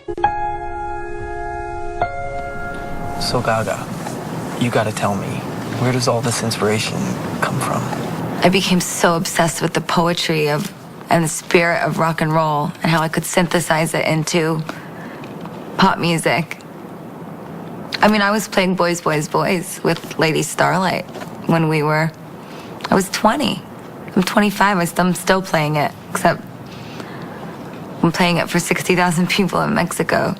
So Gaga, you gotta tell me, where does all this inspiration come from? I became so obsessed with the poetry of and the spirit of rock and roll and how I could synthesize it into pop music. I mean, I was playing Boys, Boys, Boys with Lady Starlight when I was 20. I'm 25, I'm still playing it, except I'm playing it for 60,000 people in Mexico.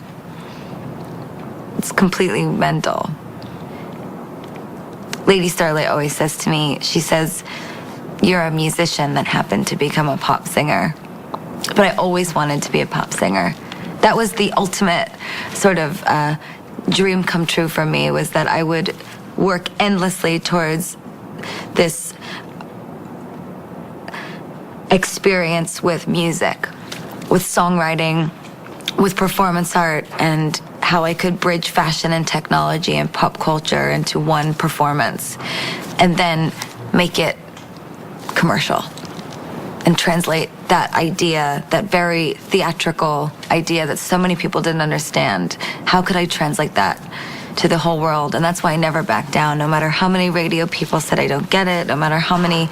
It's completely mental. Lady Starlight always says to me, she says, "You're a musician that happened to become a pop singer." But I always wanted to be a pop singer. That was the ultimate sort of dream come true for me, was that I would work endlessly towards this experience with music, with songwriting, with performance art, and how I could bridge fashion and technology and pop culture into one performance and then make it commercial and translate that idea, that very theatrical idea that so many people didn't understand. How could I translate that to the whole world? And that's why I never back down, no matter how many radio people said I don't get it, no matter how many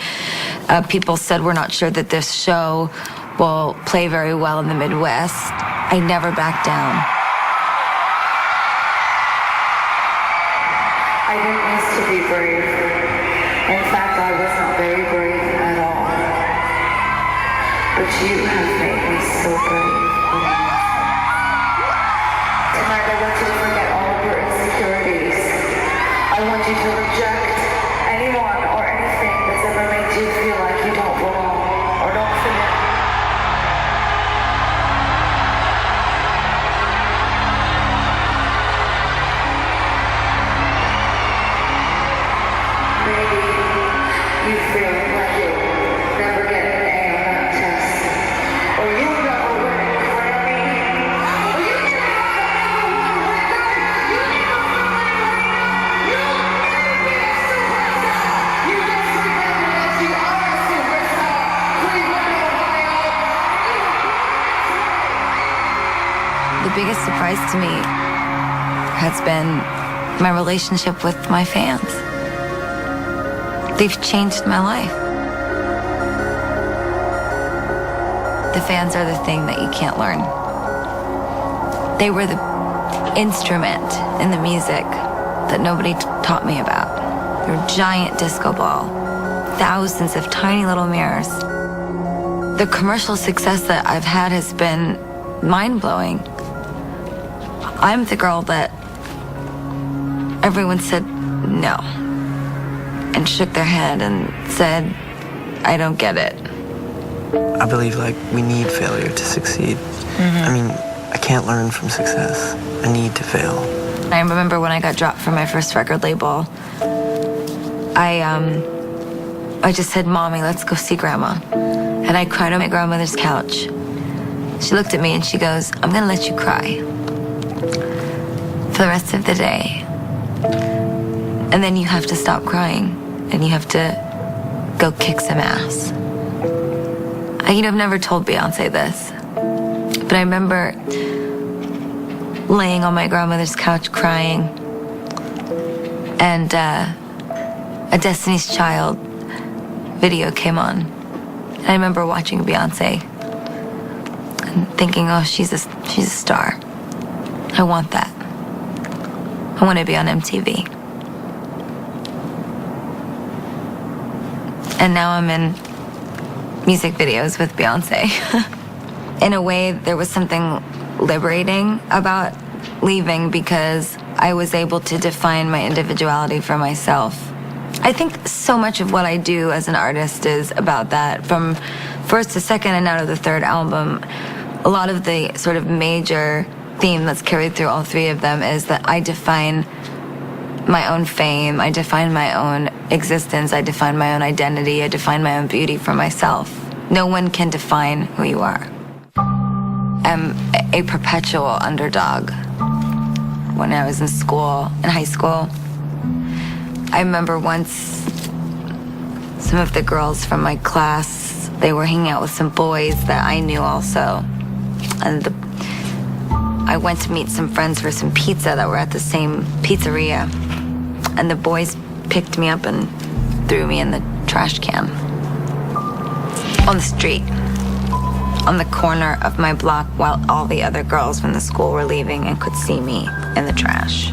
people said we're not sure that this show will play very well in the Midwest. I never back down. I didn't used to be brave. In fact, I was not very brave at all. But you have made me so brave. Tonight I want you to forget all of your insecurities. I want you to reject anyone or anything that's ever made you feel like you don't belong or don't fit in. Maybe you feel like you'll never get an A on that test, or you'll never win a Grammy, or you can never win a record. You never you'll never be a superstar. You just remember that you are a superstar. Cleveland, Ohio. The biggest surprise to me has been my relationship with my fans. They've changed my life. The fans are the thing that you can't learn. They were the instrument in the music that nobody taught me about. They're a giant disco ball, thousands of tiny little mirrors. The commercial success that I've had has been mind-blowing. I'm the girl that everyone said no, and shook their head and said, "I don't get it." I believe, we need failure to succeed. I mean, I can't learn from success. I need to fail. I remember when I got dropped from my first record label, I just said, "Mommy, let's go see Grandma." And I cried on my grandmother's couch. She looked at me and she goes, "I'm gonna let you cry for the rest of the day. And then you have to stop crying and you have to go kick some ass." I've never told Beyonce this, but I remember laying on my grandmother's couch crying, and a Destiny's Child video came on. And I remember watching Beyonce and thinking, "Oh, she's a star. I want that. I want to be on MTV." And now I'm in music videos with Beyonce. In a way, there was something liberating about leaving because I was able to define my individuality for myself. I think so much of what I do as an artist is about that. From first to second and now to the third album, a lot of the sort of major theme that's carried through all three of them is that I define my own fame, I define my own existence, I define my own identity, I define my own beauty for myself. No one can define who you are. I'm a perpetual underdog. When I was in high school, I remember once some of the girls from my class, they were hanging out with some boys that I knew also. And I went to meet some friends for some pizza that were at the same pizzeria. And the boys picked me up and threw me in the trash can. On the street. On the corner of my block while all the other girls from the school were leaving and could see me in the trash.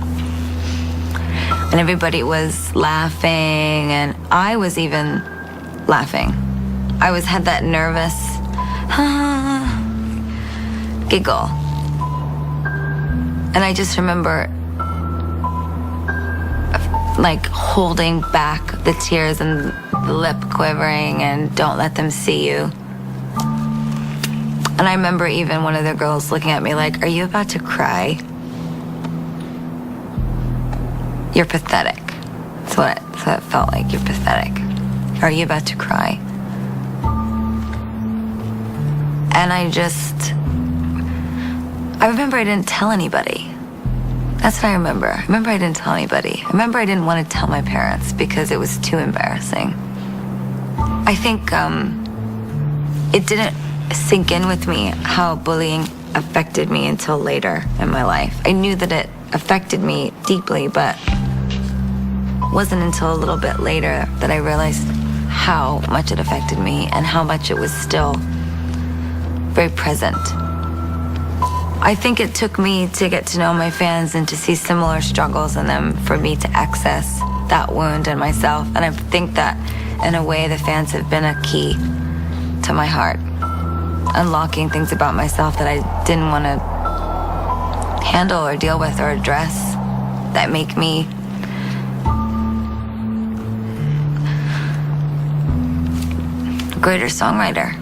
And everybody was laughing, and I was even laughing. I had that nervous giggle. And I just remember like holding back the tears and the lip quivering and don't let them see you. And I remember even one of the girls looking at me like, are you about to cry? You're pathetic. That's what it felt like. You're pathetic. Are you about to cry? And I remember I didn't tell anybody. That's what I remember. I remember I didn't tell anybody. I remember I didn't want to tell my parents because it was too embarrassing. I think it didn't sink in with me how bullying affected me until later in my life. I knew that it affected me deeply, but it wasn't until a little bit later that I realized how much it affected me and how much it was still very present. I think it took me to get to know my fans and to see similar struggles in them for me to access that wound in myself. And I think that, in a way, the fans have been a key to my heart, unlocking things about myself that I didn't want to handle or deal with or address that make me a greater songwriter.